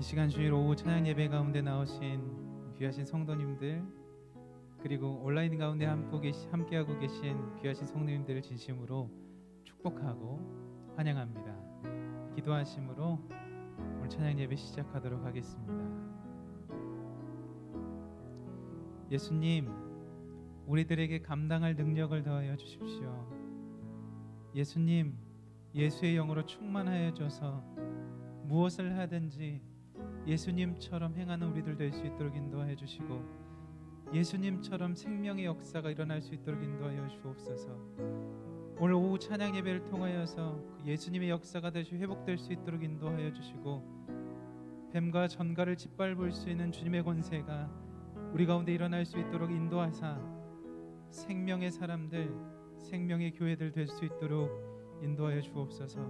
이 시간 주일 오후 찬양 예배 가운데 나오신 귀하신 성도님들, 그리고 온라인 가운데 함께하고 계신 귀하신 성도님들을 진심으로 축복하고 환영합니다. 기도하심으로 오늘 찬양 예배 시작하도록 하겠습니다. 예수님, 우리들에게 감당할 능력을 더하여 주십시오. 예수님, 예수의 영으로 충만하여 줘서 무엇을 하든지 예수님처럼 행하는 우리들 될 수 있도록 인도하여 주시고, 예수님처럼 생명의 역사가 일어날 수 있도록 인도하여 주옵소서. 오늘 오후 찬양 예배를 통하여서 예수님의 역사가 다시 회복될 수 있도록 인도하여 주시고, 뱀과 전갈을 짓밟을 수 있는 주님의 권세가 우리 가운데 일어날 수 있도록 인도하사 생명의 사람들, 생명의 교회들 될 수 있도록 인도하여 주옵소서.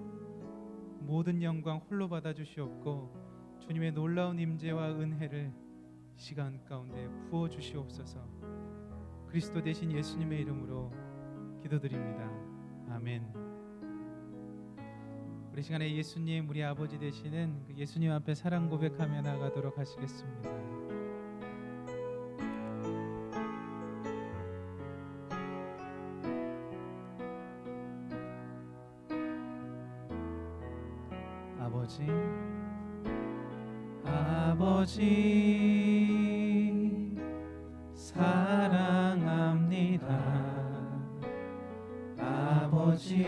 모든 영광 홀로 받아 주시옵고, 주님의 놀라운 임재와 은혜를 시간 가운데 부어 주시옵소서. 그리스도 되신 예수님의 이름으로 기도드립니다. 아멘. 우리 시간에 예수님, 우리 아버지 되시는 그 예수님 앞에 사랑 고백하며 나가도록 하시겠습니다. 아버지, 아버지 사랑합니다. 아버지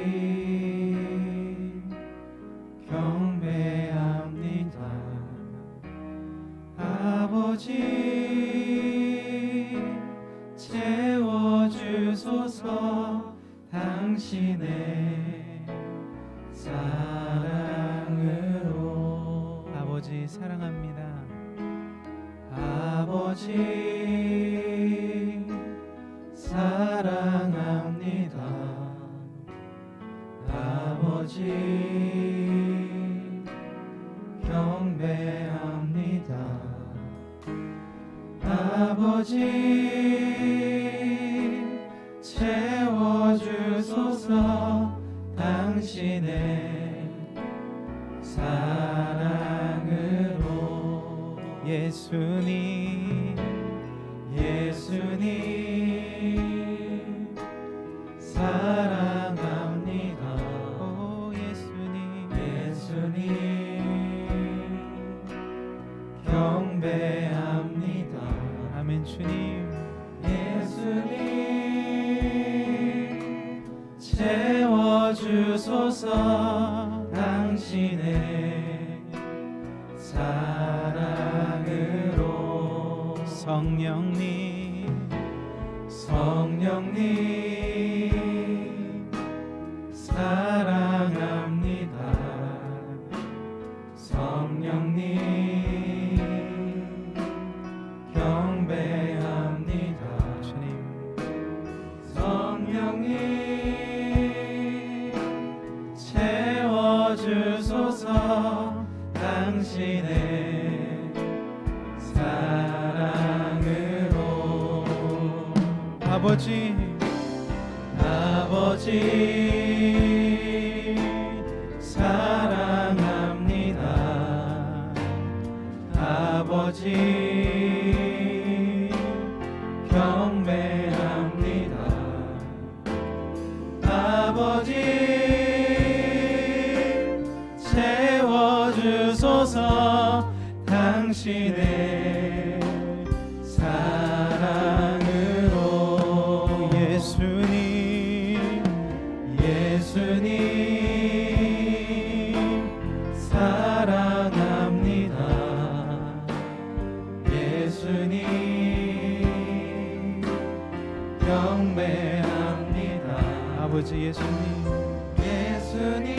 경배합니다. 아버지 채워주소서. 당신의 사랑으로. 아버지 사랑합니다. 아버지 사랑합니다. 아버지 경배합니다. 아버지 채워주소서. 당신의 사랑으로. 예수님, 예수님 사랑합니다. 오 예수님, 예수님 경배합니다. 아멘. 주님, 예수님 채워주소서. 당신의 사랑으로. 성령님, 성령님 사랑합니다. 성령님 경배합니다. 주님, 성령님 채워주소서. 당신의 사랑으로. 아버지, 아버지 사랑합니다. 아버지 경배합니다. 아버지 채워주소서. 당신의 사랑으로. 예수님, 예수님 사랑합니다. 예수님 경배합니다. 아버지 예수님, 예수님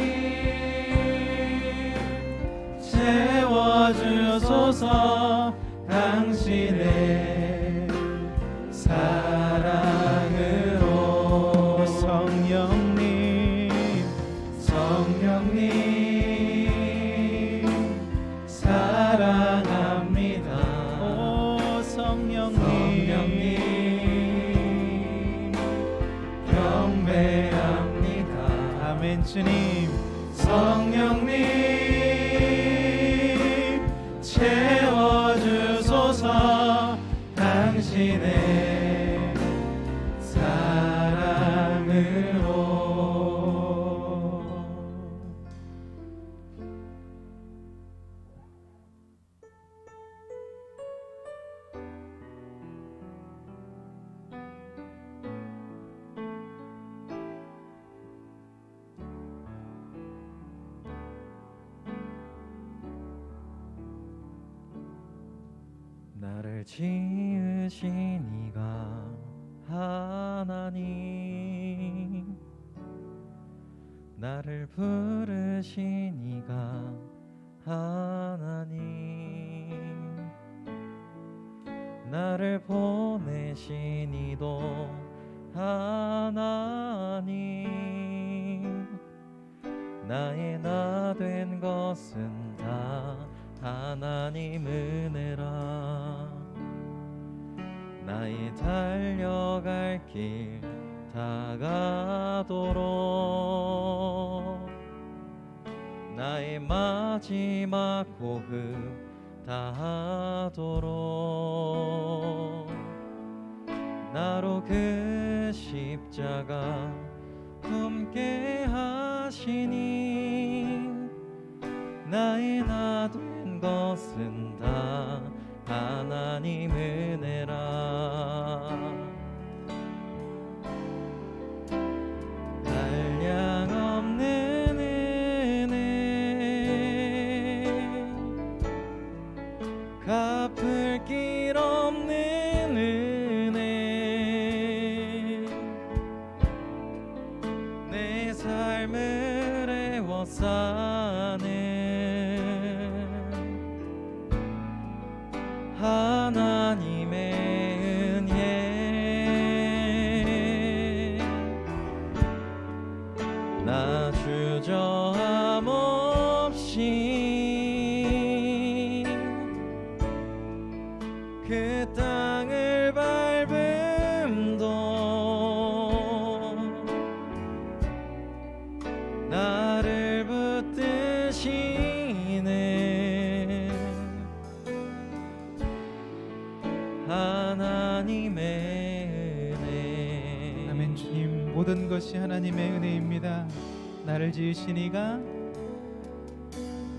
채워주소서. 당신의 사랑으로. 성령님, 성령님 사랑합니다. 오 성령님, 성령님 경배합니다. 아멘. 주님, 성령님 당신의 사랑으로. 나를 지으신 이가 하나님, 나를 부르신 이가 하나님, 나를 보내신 이도 하나님, 나의 나 된 것은 다 하나님 은혜라. 나의 달려갈 길 다가도록, 나의 마지막 호흡 다하도록, 나로 그 십자가 품게 하시니, 나의 나 된 것은 다 하나님 은혜라. 한량 없는 은혜, 갚을 길 없는 은혜, 내 삶을 애워싸네 하나님의 은혜. 나 주저함 없이 그 땅을 밟음도, 나를 붙드시네 하나님의 은혜. 아멘. 주님, 모든 것이 하나님의 은혜입니다. 나를 지으신 이가,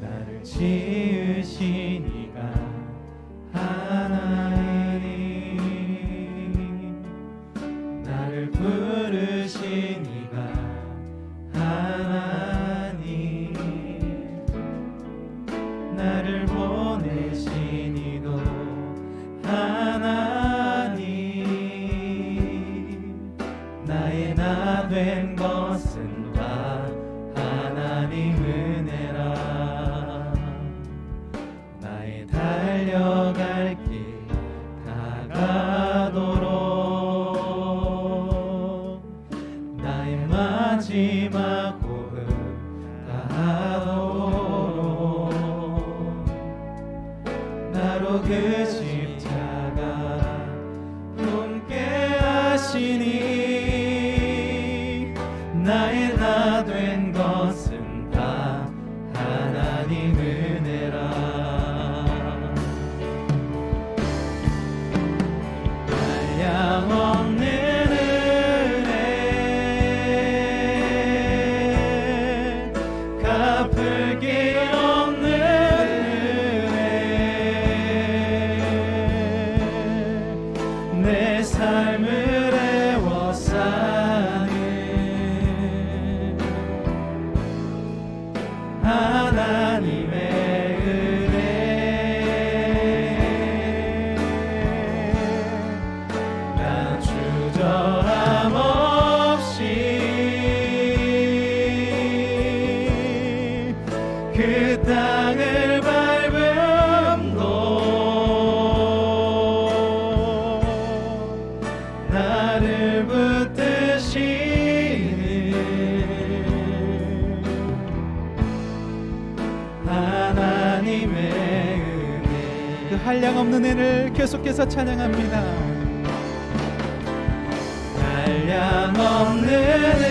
나를 지으신 이가 하나님, 나를 부르신 이가 하나님, 나를 보내신 이도 하나님, 나의 나 된 것은 다 하나님 은혜라. 나의 달려갈 길 다가도록, 나의 마지막 호흡 다하도록, 나로 그 십자가 품게 하시니, 나의 나 된 것은 다 하나님 은혜라. 한량 없는 은혜, 갚을 길 없는 은혜, 내 삶을 애워싸네 하나님의 은혜. 나 주저함 없이 그 땅을 밟음도, 나를 붙드시는 하나님의 은혜. 그 한량없는 은혜를 계속해서 찬양합니다. 한량없는 은혜,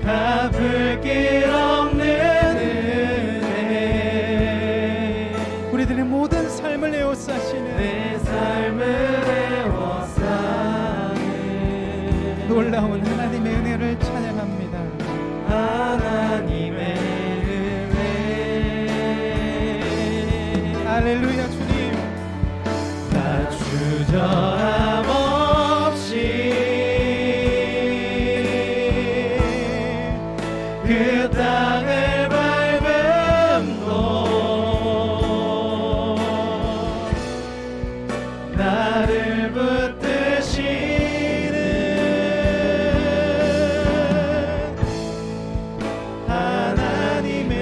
갚을 길 없는 은혜, 우리들의 모든 삶을 에워싸시는 내 삶을 에워싸는 놀라운 하나님의 은혜를 찬양합니다. 하나님의 은혜. 할렐루야. 주님, 나 주저함 없이 그 땅을 밟음도 나를 붙드시는 하나님의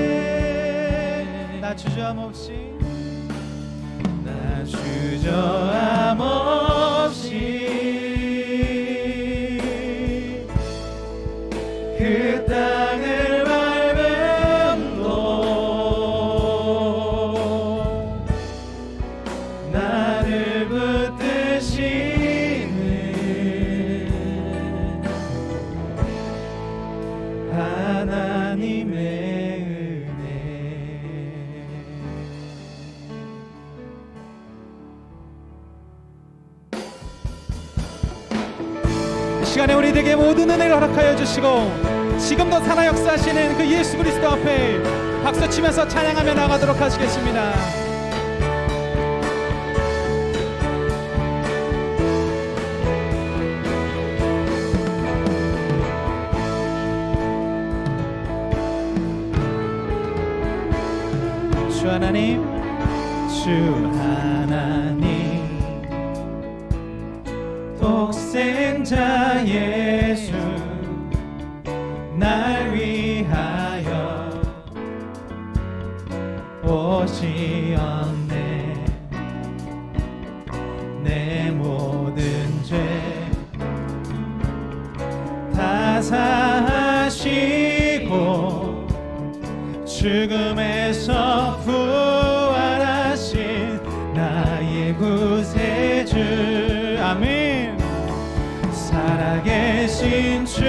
은혜. 나 주저함 없이 나 주저함 없이 그 땅을 밟음도 나를 붙드시는 하나님의 은혜. 이 시간에 우리에게 모든 은혜를 허락하여 주시고 지금도 살아 역사하시는 그 예수 그리스도 앞에 박수 치면서 찬양하며 나가도록 하시겠습니다. 주 하나님, 주 하나님 독생자 예수 날 위하여 오시었네. 내 모든 죄 다 사하시고 죽음에서 부활하신 나의 구세주. 아멘. 살아계신 주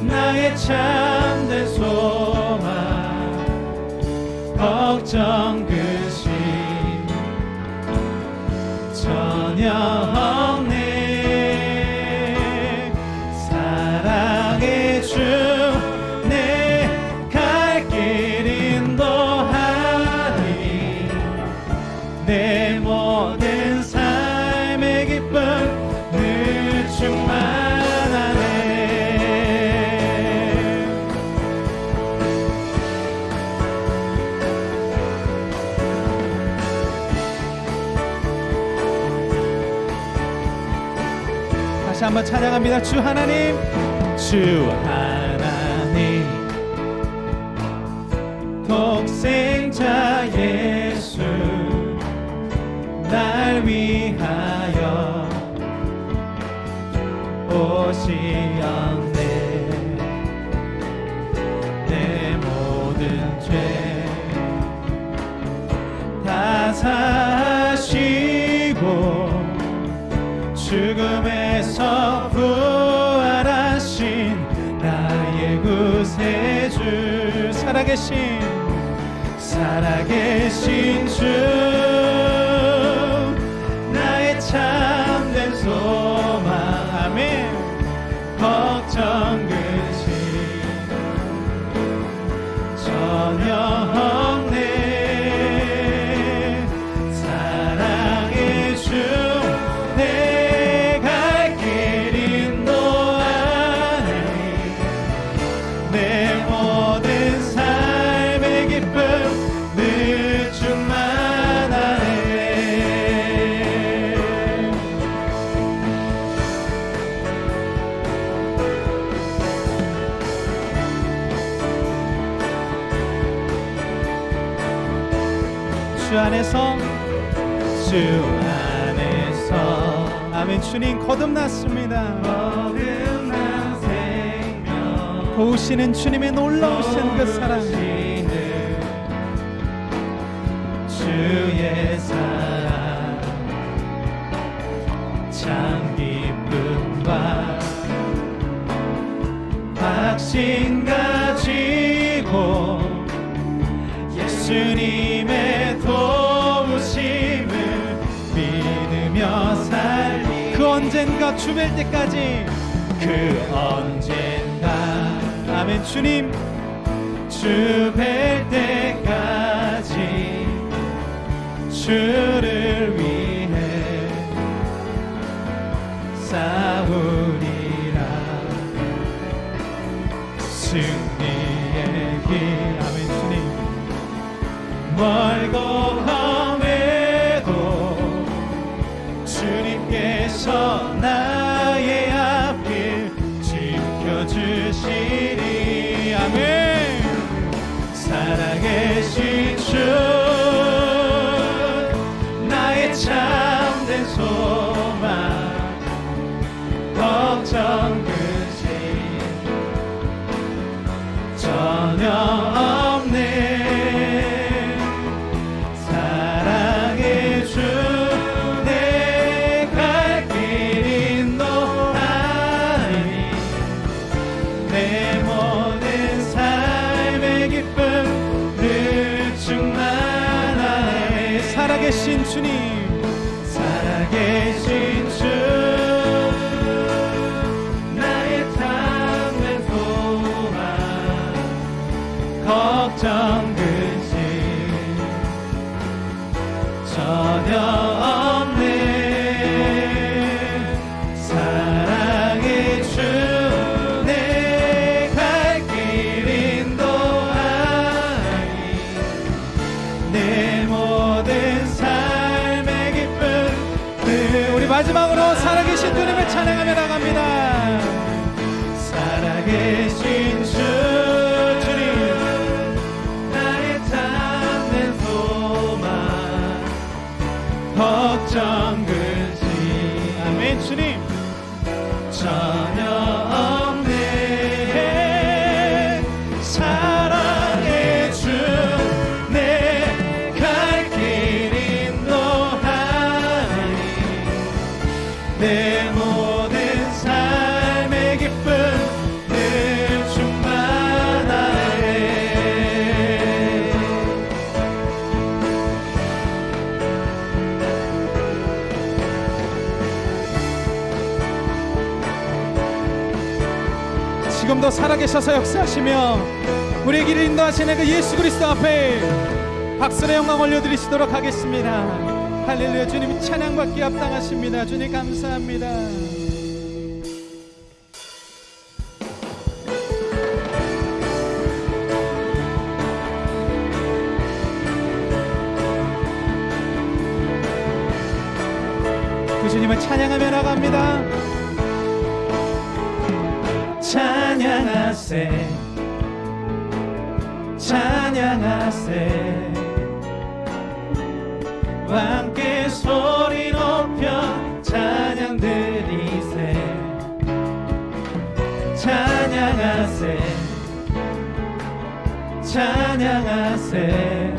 나의 참된 소망 걱정 근심 전혀 없네. 사랑의 주 내 갈 길 인도하니 내 모든 삶의 기쁨 늘 충만하네. 다시 한번 찬양합니다. 주 하나님, 주 하나님 독생자 예수 날 위하여 오시었네. 내 모든 죄 다 사시고 죽음에서 부활하신 나의 구세주. 살아계신 주 나의 참된 소망. 아멘. 걱정 근심 전혀 없네. 사랑의 주 내 갈 길 인도하니 내 모든 삶의 기쁨 늘 충만하네. 주 안에서 아멘. 주님 거듭났습니다. 거듭난 생명 도우시는 주님의 놀라우신 그 사랑, 주의 사랑 참 기쁨과 확신 가지고 주님의 도우심을 믿으며 살리 그 언젠가 주뵐 때까지 그 언젠가 아멘. 주님 주뵐 때까지 주를 위해 싸우리라 승리의 길 아멘. 주님 멀고 험해도 주님께서 나의 앞길 지켜주시리 아멘 살아계신 주 나의 참된 소망 걱정 근심 전혀 없네 사랑의 주 내 갈 길 인도하니 내 모든 삶의 기쁨 늘 충만하네 살아계신 주님 살아계신 주 나의 참된 소망 걱정 근심 전혀 없네 사랑의 주 내 갈 길 인도하니 내 모든 삶의 기쁨 우리 마지막으로 살아계신 주님을 찬양하며 나갑니다. 살아계신 주 주님 나의 참된 소망 걱정 근심 아멘. 주님 전혀 없네 사랑의 주 내 갈 길 인도하니 내 모든 삶의 기쁨 늘 충만하네 지금도 살아계셔서 역사하시며 우리의 길을 인도하시는 그 예수 그리스도 앞에 박수의 영광 올려드리시도록 하겠습니다. 할렐루야. 주님 찬양받기 합당하십니다. 주님 감사합니다. 그 주님을 찬양하며 나갑니다. 찬양하세 찬양하세 함께 소리 높여 찬양 드리세 찬양하세 찬양하세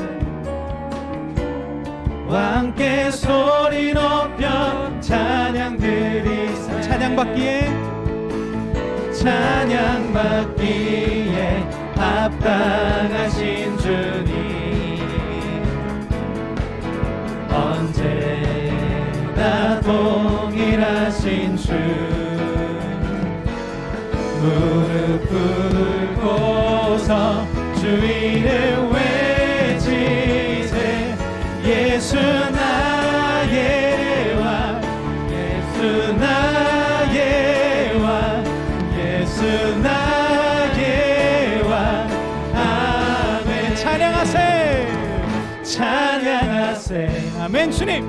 함께 소리 높여 찬양 드리세 찬양받기에 찬양받기에 합당하신 주님 언제나 동일하신 주 무릎 꿇고서 주 이름 외치세 예수 나의 왕 예수 나의 왕 예수 나의 왕 아멘 찬양하세 찬양하세 아멘. 주님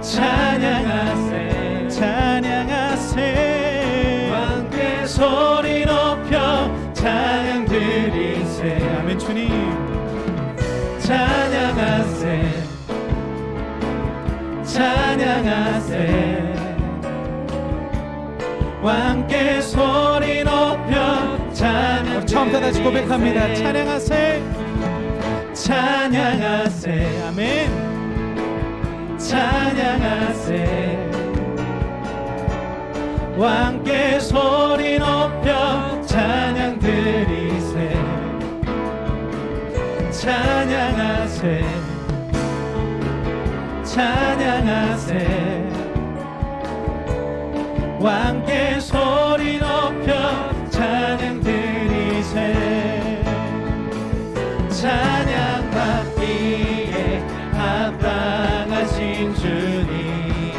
찬양하세 찬양하세 함께 소리 높여 찬양 드리세 아멘. 주님 찬양하세 찬양하세 함께 소리 높여 찬양 우리 처음부터 다시 고백합니다. 찬양하세 찬양하세 아멘. 찬양하세 함께 소리 높여 찬양 드리세 찬양하세 찬양하세 왕께 소리 높여 찬양 드리세 찬양받기에 합당하신 주님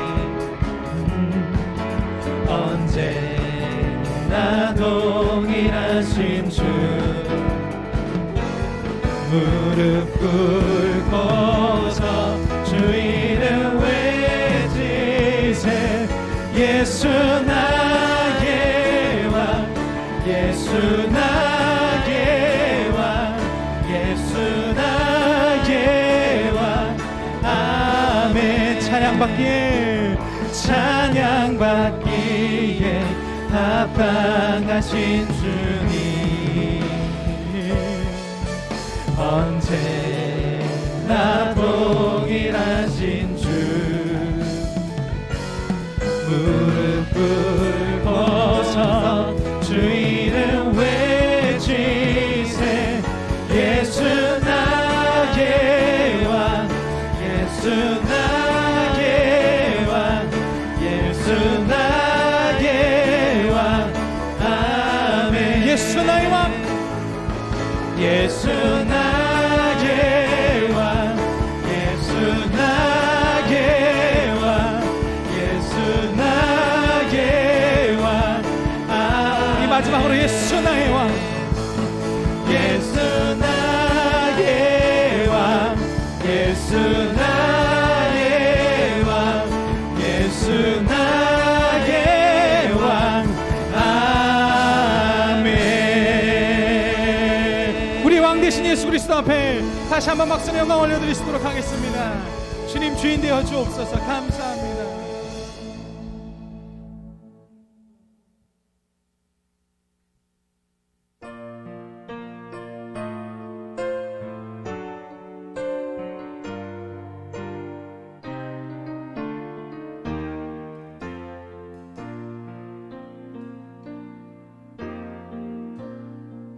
언제나 동일하신 주 무릎 꿇고서 주 이름 외치세 예수 나의 왕 예수 나의 왕 예수 나의 왕 아멘 찬양받기에 합당하신 주님 언제나 동일하신 주 무릎 꿇고서 주 이름 외치세 예수 나의 왕 예수 나의 왕 예수 나의 왕 아멘 예수 나의 왕 예수 나의 왕 예수 나의 왕 예수 나의 왕 이 마지막으로 예수 나의 왕 예수 나의 왕 예수 나의 왕 예수 나의 왕 아멘 우리 왕 되신 예수 그리스도 앞에 다시 한번 박수의 영광 올려드리시도록 하겠습니다. 주님 주인 되어 주옵소서. 감사합니다.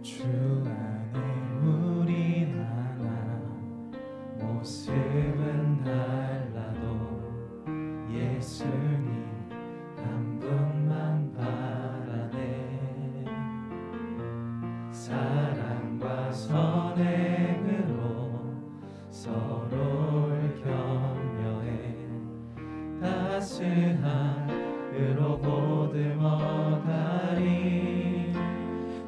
주 안에 우린 하나 모습은 달라도 예수님 한 분만 바라네 사랑과 선행으로 서로를 격려해 따스함으로 보듬어가리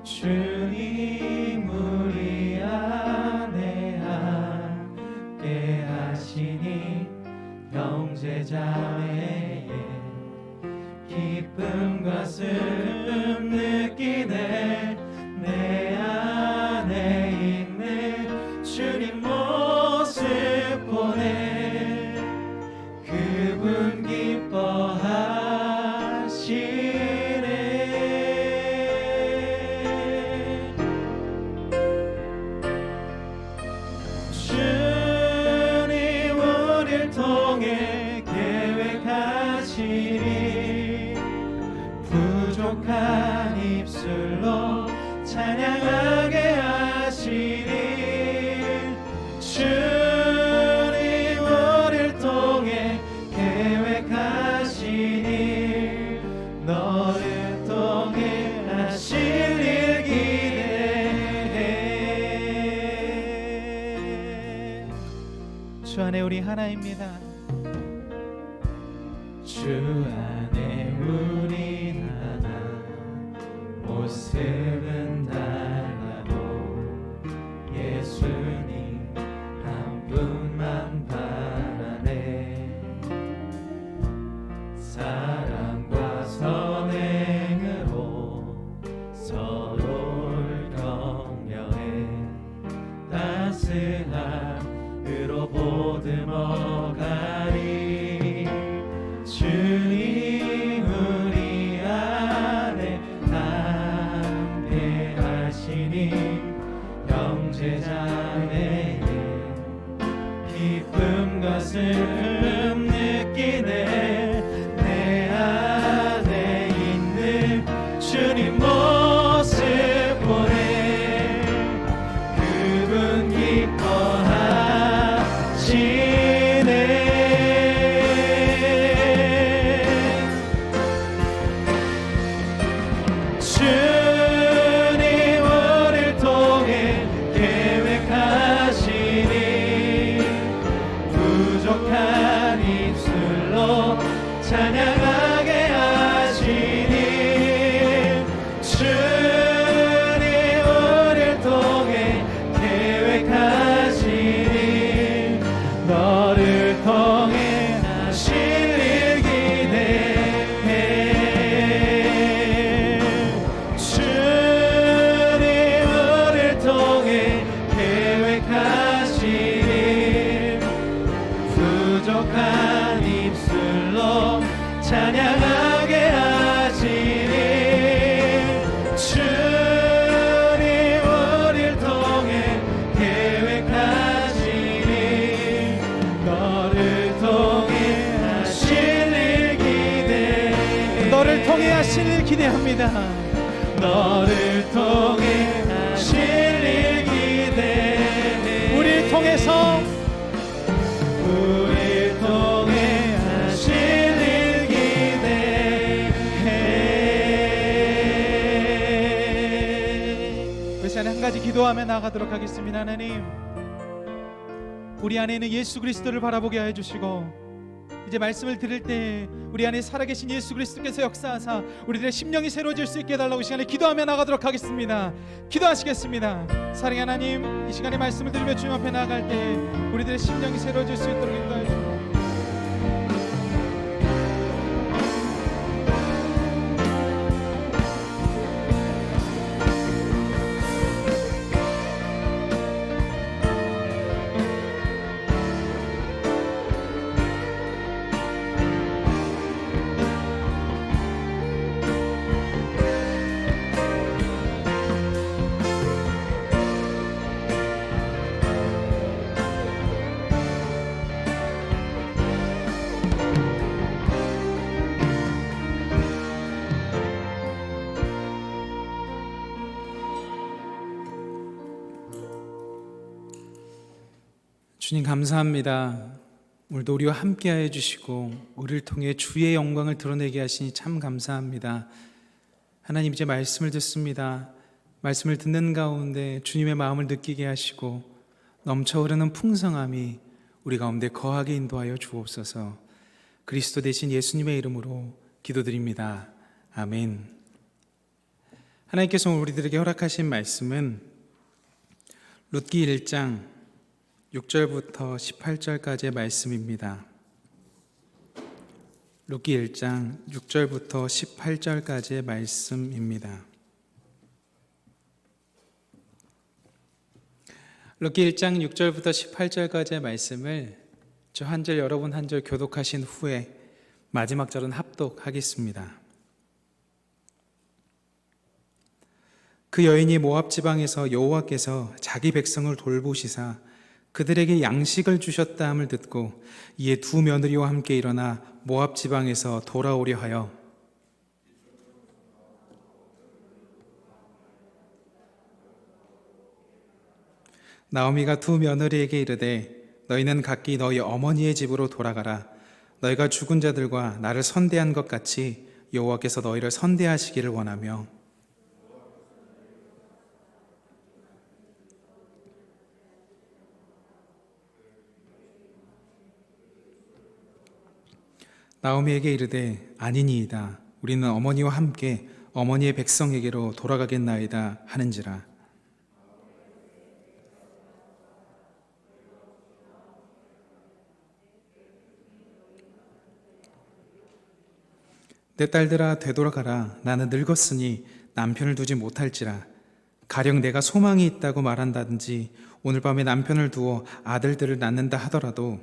주님 우리 안에 함께 하시니 형제자매의 기쁨과 슬픔 느끼네 내 안에 있는 주님 모습 보네 그분 기뻐하시네 주님 우릴 통해 계획하시니 부족한 입술로 찬양하게 하시니 주님 우릴 통해 계획하시니 너를 통해 하실 일 기대해 주 안에 우리 하나입니다. 주 안에 우리 하나 모습은 달라도 예수님 한 분만 바라네 사랑과 선행으로 서로를 격려해 따스함으로 보듬어가리 주님 우리 안에 함께 하시니 형제자매의 기쁨과 슬픔 느끼네 내 안에 있는 주님 모습 보네 그분 기뻐 찬양합니다. 너를 통해 하실 일 기대해. 우리를 통해서 하실 일 기대해. 그 시간에 한 가지 기도하며 나가도록 하겠습니다. 하나님, 우리 안에 있는 예수 그리스도를 바라보게 해 주시고, 이제 말씀을 들을 때 우리 안에 살아계신 예수 그리스도께서 역사하사 우리들의 심령이 새로워질 수 있게 해달라고 이 시간에 기도하며 나가도록 하겠습니다. 기도하시겠습니다. 사랑의 하나님, 이 시간에 말씀을 들으며 주님 앞에 나아갈 때 우리들의 심령이 새로워질 수 있도록 인도해 주옵소서. 주님 감사합니다. 오늘도 우리와 함께하여 주시고 우리를 통해 주의 영광을 드러내게 하시니 참 감사합니다. 하나님, 이제 말씀을 듣습니다. 말씀을 듣는 가운데 주님의 마음을 느끼게 하시고 넘쳐 흐르는 풍성함이 우리 가운데 거하게 인도하여 주옵소서. 그리스도 대신 예수님의 이름으로 기도드립니다. 아멘. 하나님께서 우리들에게 허락하신 말씀은 룻기 1장 6절부터 18절까지의 말씀입니다. 룻기 1장 6절부터 18절까지의 말씀입니다. 룻기 1장 6절부터 18절까지의 말씀을 저 한 절 여러분 한 절 교독하신 후에 마지막 절은 합독하겠습니다. 그 여인이 모압 지방에서 여호와께서 자기 백성을 돌보시사 그들에게 양식을 주셨다 함을 듣고 이에 두 며느리와 함께 일어나 모압 지방에서 돌아오려 하여 나오미가 두 며느리에게 이르되 너희는 각기 너희 어머니의 집으로 돌아가라. 너희가 죽은 자들과 나를 선대한 것 같이 여호와께서 너희를 선대하시기를 원하며 나오미에게 이르되 아니니이다. 우리는 어머니와 함께 어머니의 백성에게로 돌아가겠나이다 하는지라. 내 딸들아 되돌아가라. 나는 늙었으니 남편을 두지 못할지라. 가령 내가 소망이 있다고 말한다든지 오늘 밤에 남편을 두어 아들들을 낳는다 하더라도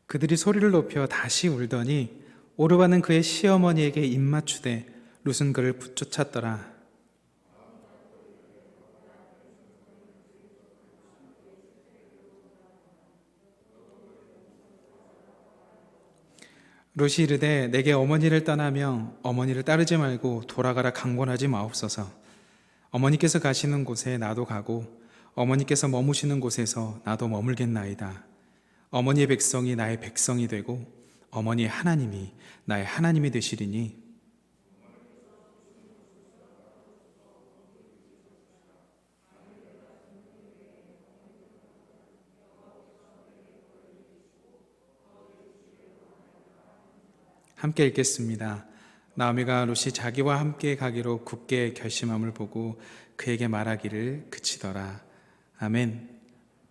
그들이 소리를 높여 다시 울더니 오르바는 그의 시어머니에게 입맞추되 룻은 그를 붙쫓았더라. 룻이 이르되 내게 어머니를 떠나며 어머니를 따르지 말고 돌아가라 강권하지 마옵소서. 어머니께서 가시는 곳에 나도 가고 어머니께서 머무시는 곳에서 나도 머물겠나이다. 어머니의 백성이 나의 백성이 되고 어머니의 하나님이 나의 하나님이 되시리니 함께 읽겠습니다. 나오미가 룻이 자기와 함께 가기로 굳게 결심함을 보고 그에게 말하기를 그치더라. 아멘.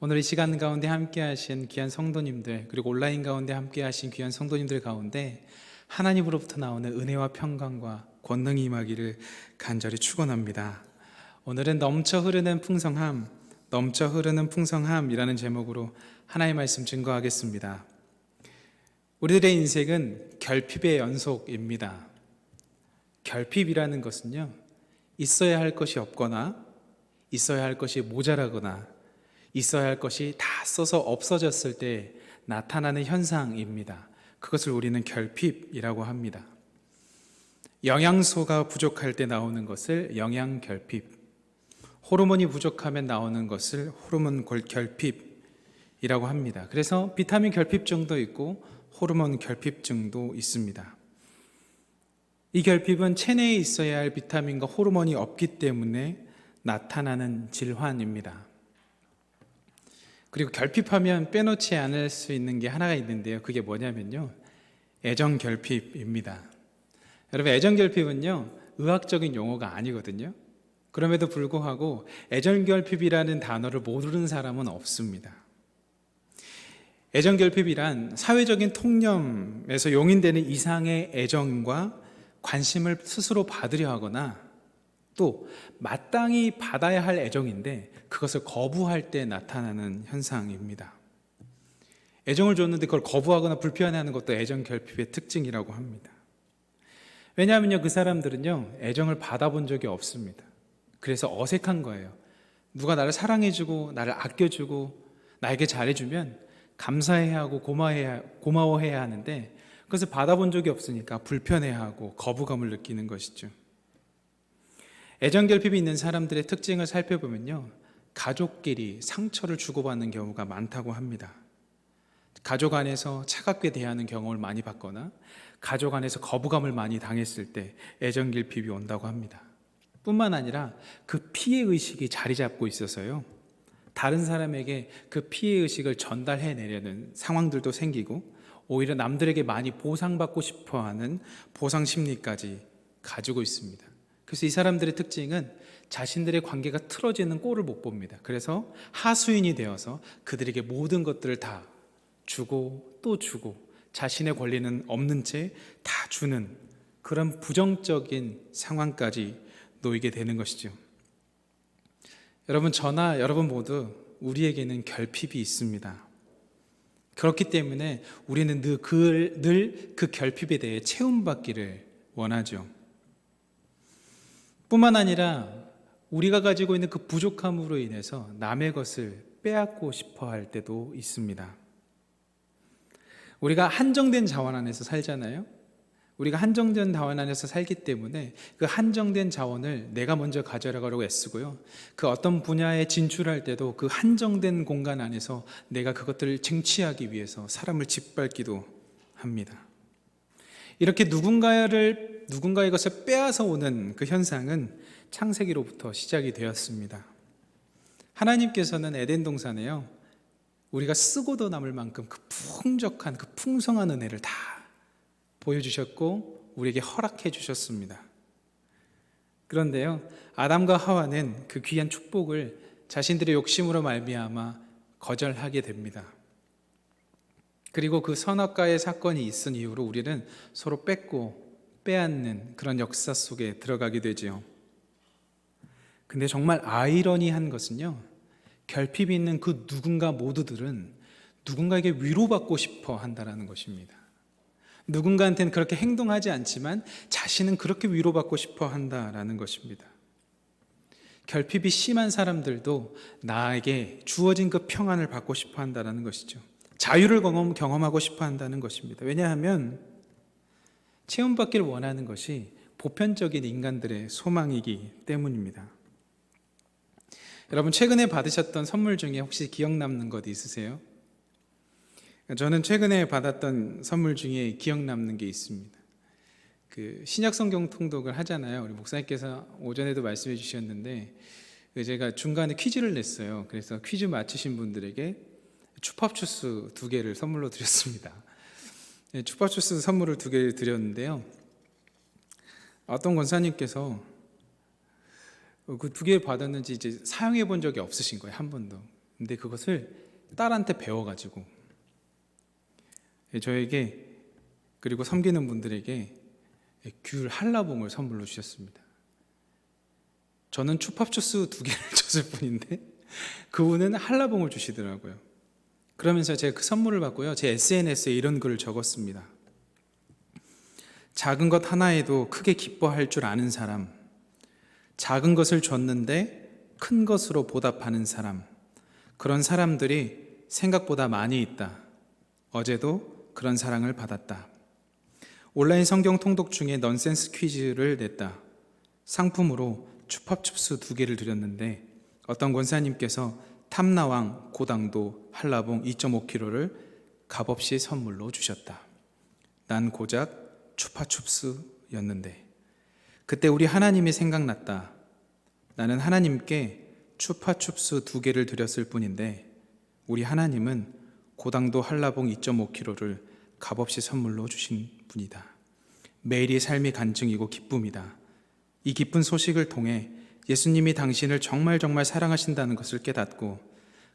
오늘 이 시간 가운데 함께 하신 귀한 성도님들, 그리고 온라인 가운데 함께 하신 귀한 성도님들 가운데 하나님으로부터 나오는 은혜와 평강과 권능이 임하기를 간절히 축원합니다. 오늘은 넘쳐 흐르는 풍성함이라는 제목으로 하나님의 말씀 증거하겠습니다. 우리들의 인생은 결핍의 연속입니다. 결핍이라는 것은요, 있어야 할 것이 없거나 있어야 할 것이 모자라거나 있어야 할 것이 다 써서 없어졌을 때 나타나는 현상입니다. 그것을 우리는 결핍이라고 합니다. 영양소가 부족할 때 나오는 것을 영양결핍, 호르몬이 부족하면 나오는 것을 호르몬 결핍이라고 합니다. 그래서 비타민 결핍증도 있고 호르몬 결핍증도 있습니다. 이 결핍은 체내에 있어야 할 비타민과 호르몬이 없기 때문에 나타나는 질환입니다. 그리고 결핍하면 빼놓지 않을 수 있는 게 하나가 있는데요. 그게 뭐냐면요, 애정결핍입니다. 여러분, 애정결핍은요, 의학적인 용어가 아니거든요. 그럼에도 불구하고 애정결핍이라는 단어를 모르는 사람은 없습니다. 애정결핍이란 사회적인 통념에서 용인되는 이상의 애정과 관심을 스스로 받으려 하거나 또 마땅히 받아야 할 애정인데 그것을 거부할 때 나타나는 현상입니다. 애정을 줬는데 그걸 거부하거나 불편해하는 것도 애정결핍의 특징이라고 합니다. 왜냐하면요, 그 사람들은요, 애정을 받아본 적이 없습니다. 그래서 어색한 거예요. 누가 나를 사랑해주고 나를 아껴주고 나에게 잘해주면 감사해야 하고 고마워해야 하는데 그것을 받아본 적이 없으니까 불편해하고 거부감을 느끼는 것이죠. 애정결핍이 있는 사람들의 특징을 살펴보면요, 가족끼리 상처를 주고받는 경우가 많다고 합니다. 가족 안에서 차갑게 대하는 경험을 많이 받거나 가족 안에서 거부감을 많이 당했을 때 애정결핍이 온다고 합니다. 뿐만 아니라 그 피해의식이 자리 잡고 있어서요, 다른 사람에게 그 피해의식을 전달해내려는 상황들도 생기고 오히려 남들에게 많이 보상받고 싶어하는 보상심리까지 가지고 있습니다. 그래서 이 사람들의 특징은 자신들의 관계가 틀어지는 꼴을 못 봅니다. 그래서 하수인이 되어서 그들에게 모든 것들을 다 주고 또 주고 자신의 권리는 없는 채 다 주는 그런 부정적인 상황까지 놓이게 되는 것이죠. 여러분, 저나 여러분 모두 우리에게는 결핍이 있습니다. 그렇기 때문에 우리는 늘 그 결핍에 대해 채움받기를 원하죠. 뿐만 아니라 우리가 가지고 있는 그 부족함으로 인해서 남의 것을 빼앗고 싶어 할 때도 있습니다. 우리가 한정된 자원 안에서 살잖아요. 우리가 한정된 자원 안에서 살기 때문에 그 한정된 자원을 내가 먼저 가져가려고 애쓰고요, 그 어떤 분야에 진출할 때도 그 한정된 공간 안에서 내가 그것들을 쟁취하기 위해서 사람을 짓밟기도 합니다. 이렇게 누군가의 것을 빼앗아 오는 그 현상은 창세기로부터 시작이 되었습니다. 하나님께서는 에덴 동산에요, 우리가 쓰고도 남을 만큼 그 풍족한 그 풍성한 은혜를 다 보여주셨고 우리에게 허락해 주셨습니다. 그런데요, 아담과 하와는 그 귀한 축복을 자신들의 욕심으로 말미암아 거절하게 됩니다. 그리고 그 선악과의 사건이 있은 이후로 우리는 서로 뺏고 빼앗는 그런 역사 속에 들어가게 되지요. 근데 정말 아이러니한 것은요, 결핍이 있는 그 누군가 모두들은 누군가에게 위로받고 싶어 한다는 것입니다. 누군가한테는 그렇게 행동하지 않지만 자신은 그렇게 위로받고 싶어 한다는 것입니다. 결핍이 심한 사람들도 나에게 주어진 그 평안을 받고 싶어 한다는 것이죠. 자유를 경험하고 싶어 한다는 것입니다. 왜냐하면 체험받기를 원하는 것이 보편적인 인간들의 소망이기 때문입니다. 여러분, 최근에 받으셨던 선물 중에 혹시 기억 남는 것 있으세요? 저는 최근에 받았던 선물 중에 기억 남는 게 있습니다. 그 신약 성경 통독을 하잖아요. 우리 목사님께서 오전에도 말씀해 주셨는데 제가 중간에 퀴즈를 냈어요. 그래서 퀴즈 맞추신 분들에게 추팝주스 2개를 선물로 드렸습니다. 추팝주스 선물을 2개를 드렸는데요, 어떤 권사님께서 그 2개 받았는지 이제 사용해 본 적이 없으신 거예요, 한 번도. 근데 그것을 딸한테 배워가지고 저에게 그리고 섬기는 분들에게 귤 한라봉을 선물로 주셨습니다. 저는 추팝주스 2개를 줬을 뿐인데 그분은 한라봉을 주시더라고요. 그러면서 제가 그 선물을 받고요, 제 SNS에 이런 글을 적었습니다. 작은 것 하나에도 크게 기뻐할 줄 아는 사람, 작은 것을 줬는데 큰 것으로 보답하는 사람, 그런 사람들이 생각보다 많이 있다. 어제도 그런 사랑을 받았다. 온라인 성경 통독 중에 넌센스 퀴즈를 냈다. 상품으로 추팝춥스 2개를 드렸는데 어떤 권사님께서 탐나왕 고당도 한라봉 2.5kg를 값없이 선물로 주셨다. 난 고작 추파춥스였는데 그때 우리 하나님이 생각났다. 나는 하나님께 추파춥스 2개를 드렸을 뿐인데 우리 하나님은 고당도 한라봉 2.5kg를 값없이 선물로 주신 분이다. 매일이 삶이 간증이고 기쁨이다. 이 기쁜 소식을 통해 예수님이 당신을 정말 사랑하신다는 것을 깨닫고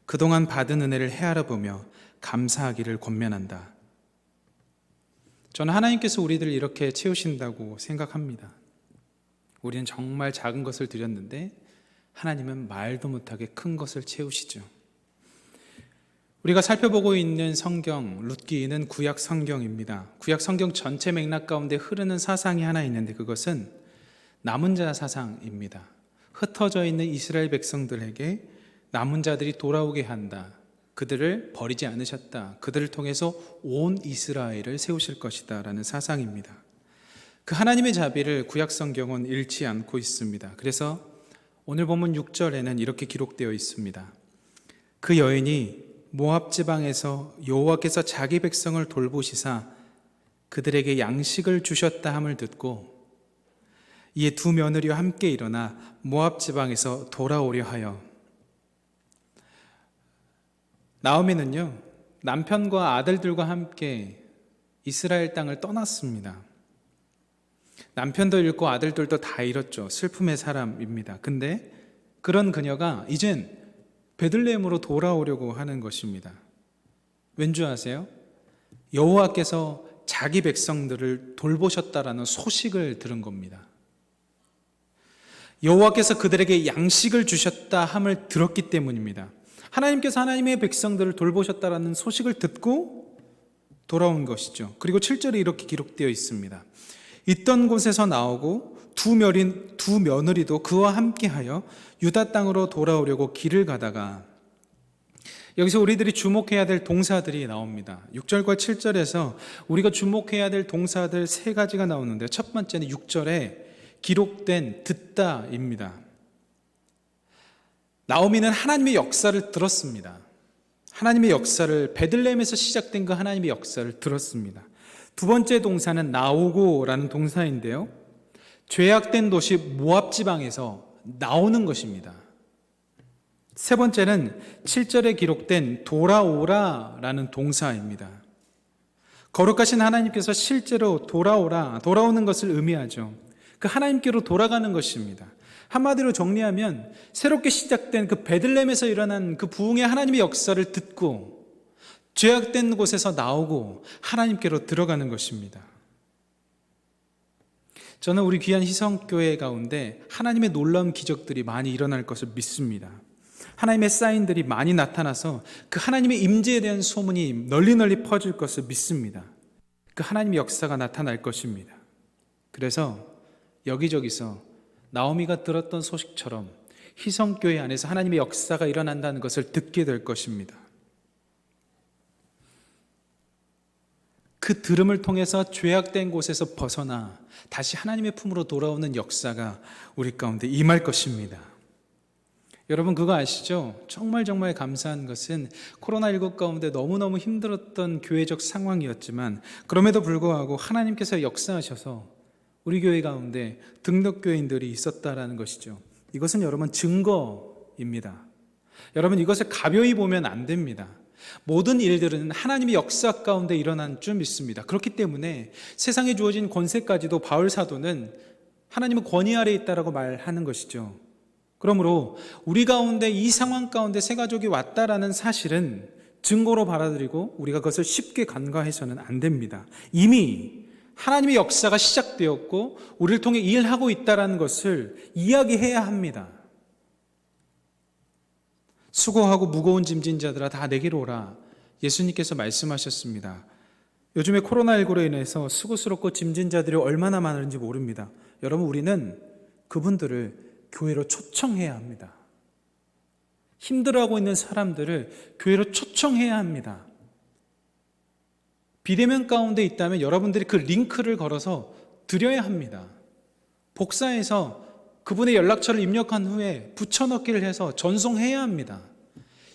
그동안 받은 은혜를 헤아려보며 감사하기를 권면한다. 저는 하나님께서 우리들을 이렇게 채우신다고 생각합니다. 우리는 정말 작은 것을 드렸는데 하나님은 말도 못하게 큰 것을 채우시죠. 우리가 살펴보고 있는 성경 룻기는 구약 성경입니다. 구약 성경 전체 맥락 가운데 흐르는 사상이 하나 있는데 그것은 남은 자 사상입니다. 흩어져 있는 이스라엘 백성들에게 남은 자들이 돌아오게 한다. 그들을 버리지 않으셨다. 그들을 통해서 온 이스라엘을 세우실 것이다 라는 사상입니다. 그 하나님의 자비를 구약 성경은 잃지 않고 있습니다. 그래서 오늘 본문 6절에는 이렇게 기록되어 있습니다. 그 여인이 모압 지방에서 여호와께서 자기 백성을 돌보시사 그들에게 양식을 주셨다 함을 듣고 이에 두 며느리와 함께 일어나 모압 지방에서 돌아오려 하여. 나오미는요 남편과 아들들과 함께 이스라엘 땅을 떠났습니다. 남편도 잃고 아들들도 다 잃었죠. 슬픔의 사람입니다. 근데 그런 그녀가 이젠 베들레헴으로 돌아오려고 하는 것입니다. 왠지 아세요? 여호와께서 자기 백성들을 돌보셨다라는 소식을 들은 겁니다. 여호와께서 그들에게 양식을 주셨다 함을 들었기 때문입니다. 하나님께서 하나님의 백성들을 돌보셨다라는 소식을 듣고 돌아온 것이죠. 그리고 7절에 이렇게 기록되어 있습니다. 있던 곳에서 나오고 두 며느리도 그와 함께하여 유다 땅으로 돌아오려고 길을 가다가. 여기서 우리들이 주목해야 될 동사들이 나옵니다. 6절과 7절에서 우리가 주목해야 될 동사들 3가지가 나오는데 첫 번째는 6절에 기록된 듣다입니다. 나오미는 하나님의 역사를 들었습니다. 하나님의 역사를, 베들레헴에서 시작된 그 하나님의 역사를 들었습니다. 두 번째 동사는 나오고라는 동사인데요, 죄악된 도시 모압 지방에서 나오는 것입니다. 세 번째는 7절에 기록된 돌아오라라는 동사입니다. 거룩하신 하나님께서 실제로 돌아오는 것을 의미하죠. 그 하나님께로 돌아가는 것입니다. 한마디로 정리하면 새롭게 시작된 그 베들레헴에서 일어난 그 부흥의 하나님의 역사를 듣고 죄악된 곳에서 나오고 하나님께로 들어가는 것입니다. 저는 우리 귀한 희성교회 가운데 하나님의 놀라운 기적들이 많이 일어날 것을 믿습니다. 하나님의 사인들이 많이 나타나서 그 하나님의 임재에 대한 소문이 널리 퍼질 것을 믿습니다. 그 하나님의 역사가 나타날 것입니다. 그래서 여기저기서 나오미가 들었던 소식처럼 희성교회 안에서 하나님의 역사가 일어난다는 것을 듣게 될 것입니다. 그 들음을 통해서 죄악된 곳에서 벗어나 다시 하나님의 품으로 돌아오는 역사가 우리 가운데 임할 것입니다. 여러분 그거 아시죠? 정말 감사한 것은 코로나19 가운데 너무너무 힘들었던 교회적 상황이었지만 그럼에도 불구하고 하나님께서 역사하셔서 우리 교회 가운데 등록교인들이 있었다라는 것이죠. 이것은 여러분 증거입니다. 여러분 이것을 가벼이 보면 안 됩니다. 모든 일들은 하나님의 역사 가운데 일어난 줄 믿습니다. 그렇기 때문에 세상에 주어진 권세까지도 바울 사도는 하나님의 권위 아래에 있다라고 말하는 것이죠. 그러므로 우리 가운데 이 상황 가운데 새 가족이 왔다라는 사실은 증거로 받아들이고 우리가 그것을 쉽게 간과해서는 안 됩니다. 이미 하나님의 역사가 시작되었고 우리를 통해 일하고 있다는 것을 이야기해야 합니다. 수고하고 무거운 짐진 자들아 다 내게로 오라. 예수님께서 말씀하셨습니다. 요즘에 코로나19로 인해서 수고스럽고 짐진 자들이 얼마나 많은지 모릅니다. 여러분, 우리는 그분들을 교회로 초청해야 합니다. 힘들어하고 있는 사람들을 교회로 초청해야 합니다. 비대면 가운데 있다면 여러분들이 그 링크를 걸어서 드려야 합니다. 복사해서 그분의 연락처를 입력한 후에 붙여넣기를 해서 전송해야 합니다.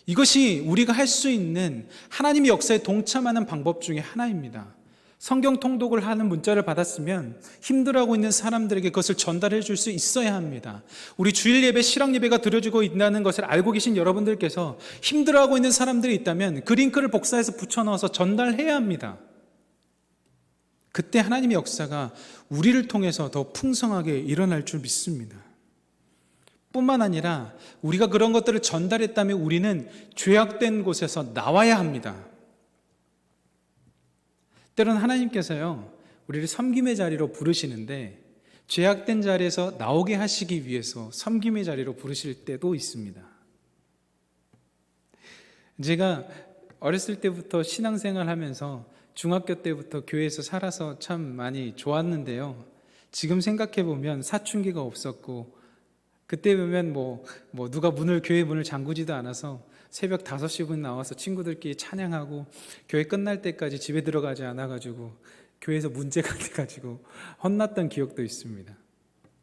이것이 우리가 할 수 있는 하나님의 역사에 동참하는 방법 중에 하나입니다. 성경 통독을 하는 문자를 받았으면 힘들어하고 있는 사람들에게 그것을 전달해 줄 수 있어야 합니다. 우리 주일 예배, 실학 예배가 드려지고 있다는 것을 알고 계신 여러분들께서 힘들어하고 있는 사람들이 있다면 그 링크를 복사해서 붙여넣어서 전달해야 합니다. 그때 하나님의 역사가 우리를 통해서 더 풍성하게 일어날 줄 믿습니다. 뿐만 아니라 우리가 그런 것들을 전달했다면 우리는 죄악된 곳에서 나와야 합니다. 때로는 하나님께서요, 우리를 섬김의 자리로 부르시는데 죄악된 자리에서 나오게 하시기 위해서 섬김의 자리로 부르실 때도 있습니다. 제가 어렸을 때부터 신앙생활 하면서 중학교 때부터 교회에서 살아서 참 많이 좋았는데요. 지금 생각해 보면 사춘기가 없었고, 그때 보면 누가 교회 문을 잠그지도 않아서 새벽 5시분 나와서 친구들끼리 찬양하고 교회 끝날 때까지 집에 들어가지 않아가지고 교회에서 문제가 돼가지고 혼났던 기억도 있습니다.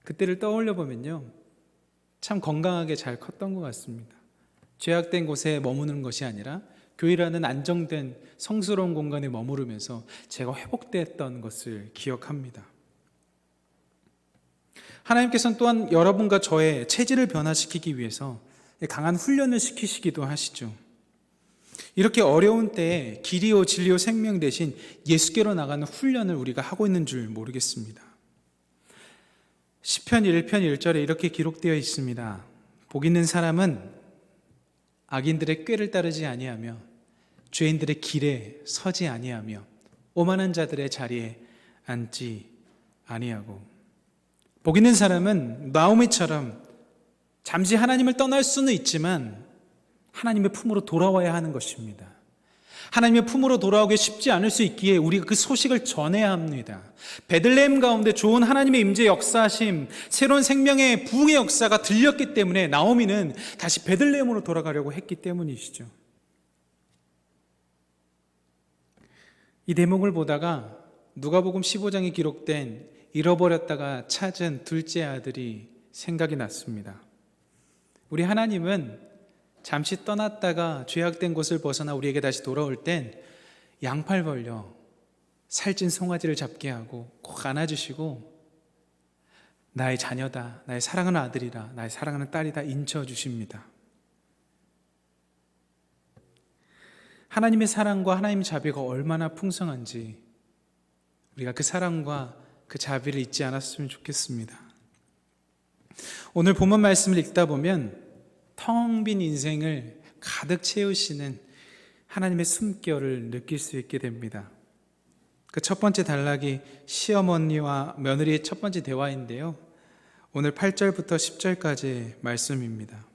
그때를 떠올려 보면요, 참 건강하게 잘 컸던 것 같습니다. 죄악된 곳에 머무는 것이 아니라 교회라는 안정된 성스러운 공간에 머무르면서 제가 회복됐던 것을 기억합니다. 하나님께서는 또한 여러분과 저의 체질을 변화시키기 위해서 강한 훈련을 시키시기도 하시죠. 이렇게 어려운 때에 길이요 진리요 생명 대신 예수께로 나가는 훈련을 우리가 하고 있는 줄 모르겠습니다. 시편 1편 1절에 이렇게 기록되어 있습니다. 복 있는 사람은 악인들의 꾀를 따르지 아니하며 죄인들의 길에 서지 아니하며 오만한 자들의 자리에 앉지 아니하고. 복 있는 사람은 나오미처럼 잠시 하나님을 떠날 수는 있지만 하나님의 품으로 돌아와야 하는 것입니다. 하나님의 품으로 돌아오기 쉽지 않을 수 있기에 우리가 그 소식을 전해야 합니다. 베들레헴 가운데 좋은 하나님의 임재 역사하심, 새로운 생명의 부흥의 역사가 들렸기 때문에 나오미는 다시 베들레헴으로 돌아가려고 했기 때문이시죠. 이 대목을 보다가 누가복음 15장에 기록된 잃어버렸다가 찾은 둘째 아들이 생각이 났습니다. 우리 하나님은 잠시 떠났다가 죄악된 곳을 벗어나 우리에게 다시 돌아올 땐 양팔 벌려 살찐 송아지를 잡게 하고 꼭 안아주시고 나의 자녀다, 나의 사랑하는 아들이라, 나의 사랑하는 딸이다 인쳐주십니다. 하나님의 사랑과 하나님의 자비가 얼마나 풍성한지 우리가 그 사랑과 그 자비를 잊지 않았으면 좋겠습니다. 오늘 본문 말씀을 읽다 보면 텅 빈 인생을 가득 채우시는 하나님의 숨결을 느낄 수 있게 됩니다. 그 첫 번째 단락이 시어머니와 며느리의 첫 번째 대화인데요. 오늘 8절부터 10절까지의 말씀입니다.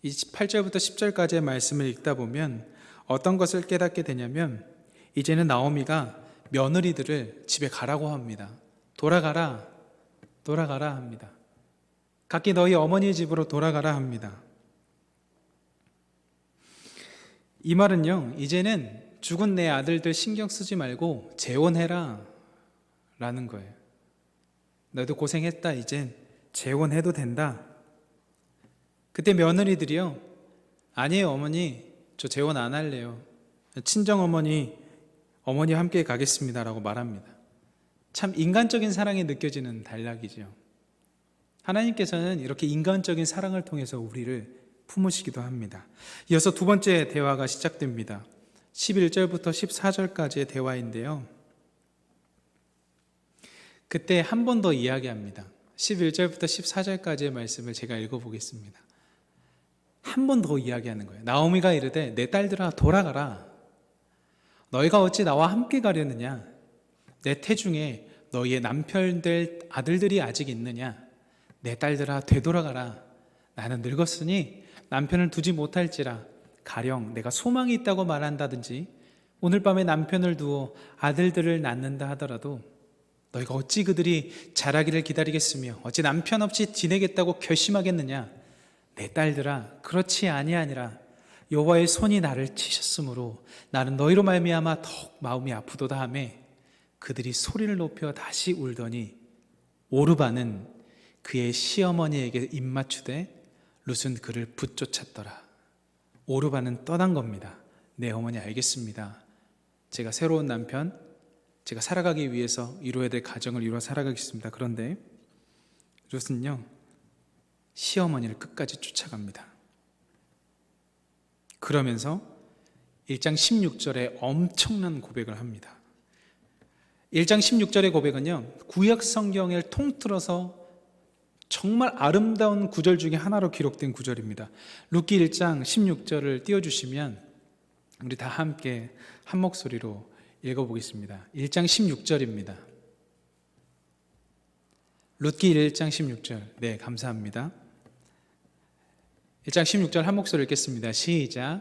이 8절부터 10절까지의 말씀을 읽다 보면 어떤 것을 깨닫게 되냐면 이제는 나오미가 며느리들을 집에 가라고 합니다. 돌아가라 합니다. 각기 너희 어머니의 집으로 돌아가라 합니다. 이 말은요, 이제는 죽은 내 아들들 신경 쓰지 말고 재혼해라 라는 거예요. 너도 고생했다, 이젠 재혼해도 된다. 그때 며느리들이요, 아니에요 어머니, 저 재혼 안 할래요. 친정어머니와 함께 가겠습니다 라고 말합니다. 참 인간적인 사랑이 느껴지는 단락이죠. 하나님께서는 이렇게 인간적인 사랑을 통해서 우리를 품으시기도 합니다. 이어서 두 번째 대화가 시작됩니다. 11절부터 14절까지의 대화인데요. 그때 한 번 더 이야기합니다. 11절부터 14절까지의 말씀을 제가 읽어보겠습니다. 한 번 더 이야기하는 거예요. 나오미가 이르되 내 딸들아 돌아가라. 너희가 어찌 나와 함께 가려느냐? 내 태중에 너희의 남편들 아들들이 아직 있느냐? 내 딸들아 되돌아가라. 나는 늙었으니 남편을 두지 못할지라 가령 내가 소망이 있다고 말한다든지 오늘 밤에 남편을 두어 아들들을 낳는다 하더라도 너희가 어찌 그들이 자라기를 기다리겠으며 어찌 남편 없이 지내겠다고 결심하겠느냐? 내 딸들아, 그렇지 아니하니라. 여호와의 손이 나를 치셨으므로 나는 너희로 말미암아 더욱 마음이 아프도다 하며 그들이 소리를 높여 다시 울더니 오르바는 그의 시어머니에게 입맞추되 룻은 그를 붙쫓았더라. 오르바는 떠난 겁니다. 네, 어머니 알겠습니다. 제가 새로운 남편, 제가 살아가기 위해서 이루어야 될 가정을 이루어 살아가겠습니다. 그런데 룻은요, 시어머니를 끝까지 쫓아갑니다. 그러면서 1장 16절에 엄청난 고백을 합니다. 1장 16절의 고백은요, 구약 성경을 통틀어서 정말 아름다운 구절 중에 하나로 기록된 구절입니다. 룻기 1장 16절을 띄워주시면 우리 다 함께 한 목소리로 읽어보겠습니다. 1장 16절입니다. 룻기 1장 16절. 네, 감사합니다. 1장 16절 한 목소리 읽겠습니다. 시작.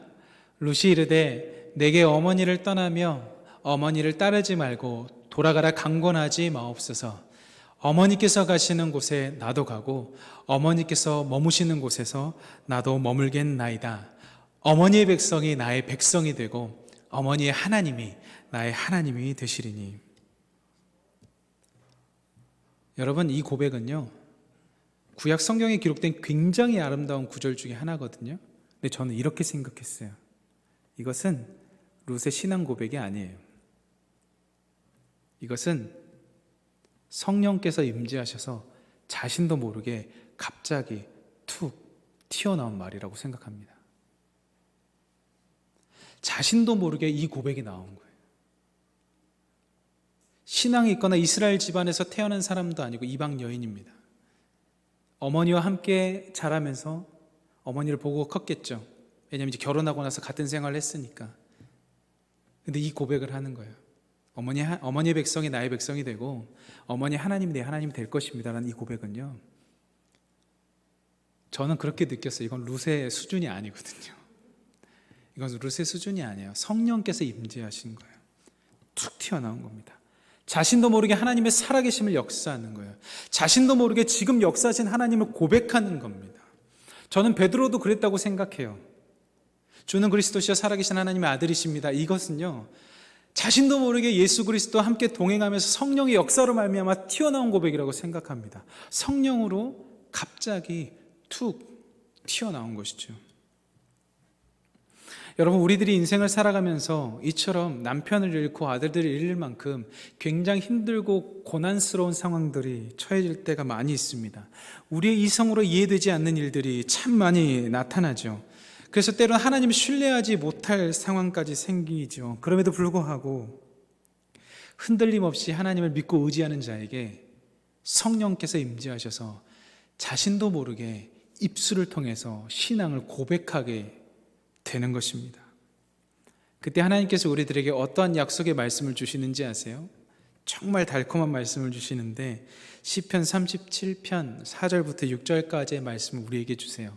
룻이 이르되 내게 어머니를 떠나며 어머니를 따르지 말고 돌아가라 강권하지 마옵소서. 어머니께서 가시는 곳에 나도 가고 어머니께서 머무시는 곳에서 나도 머물겠나이다. 어머니의 백성이 나의 백성이 되고 어머니의 하나님이 나의 하나님이 되시리니. 여러분, 이 고백은요, 구약 성경에 기록된 굉장히 아름다운 구절 중에 하나거든요. 근데 저는 이렇게 생각했어요. 이것은 룻의 신앙 고백이 아니에요. 이것은 성령께서 임재하셔서 자신도 모르게 갑자기 툭 튀어나온 말이라고 생각합니다. 자신도 모르게 이 고백이 나온 거예요. 신앙이 있거나 이스라엘 집안에서 태어난 사람도 아니고 이방 여인입니다. 어머니와 함께 자라면서 어머니를 보고 컸겠죠. 왜냐하면 이제 결혼하고 나서 같은 생활을 했으니까. 근데 이 고백을 하는 거예요. 어머니의 백성이 나의 백성이 되고 어머니 하나님이 내 하나님이 될 것입니다 라는 이 고백은요, 저는 그렇게 느꼈어요. 이건 룻의 수준이 아니거든요. 이건 룻의 수준이 아니에요. 성령께서 임재하신 거예요. 툭 튀어나온 겁니다. 자신도 모르게 하나님의 살아계심을 역사하는 거예요. 자신도 모르게 지금 역사하신 하나님을 고백하는 겁니다. 저는 베드로도 그랬다고 생각해요. 주는 그리스도시여 살아계신 하나님의 아들이십니다. 이것은요, 자신도 모르게 예수 그리스도와 함께 동행하면서 성령의 역사로 말미암아 튀어나온 고백이라고 생각합니다. 성령으로 갑자기 툭 튀어나온 것이죠. 여러분, 우리들이 인생을 살아가면서 이처럼 남편을 잃고 아들들을 잃을 만큼 굉장히 힘들고 고난스러운 상황들이 처해질 때가 많이 있습니다. 우리의 이성으로 이해되지 않는 일들이 참 많이 나타나죠. 그래서 때로는 하나님을 신뢰하지 못할 상황까지 생기죠. 그럼에도 불구하고 흔들림 없이 하나님을 믿고 의지하는 자에게 성령께서 임재하셔서 자신도 모르게 입술을 통해서 신앙을 고백하게 되는 것입니다. 그때 하나님께서 우리들에게 어떠한 약속의 말씀을 주시는지 아세요? 정말 달콤한 말씀을 주시는데 시편 37편 4절부터 6절까지의 말씀을 우리에게 주세요.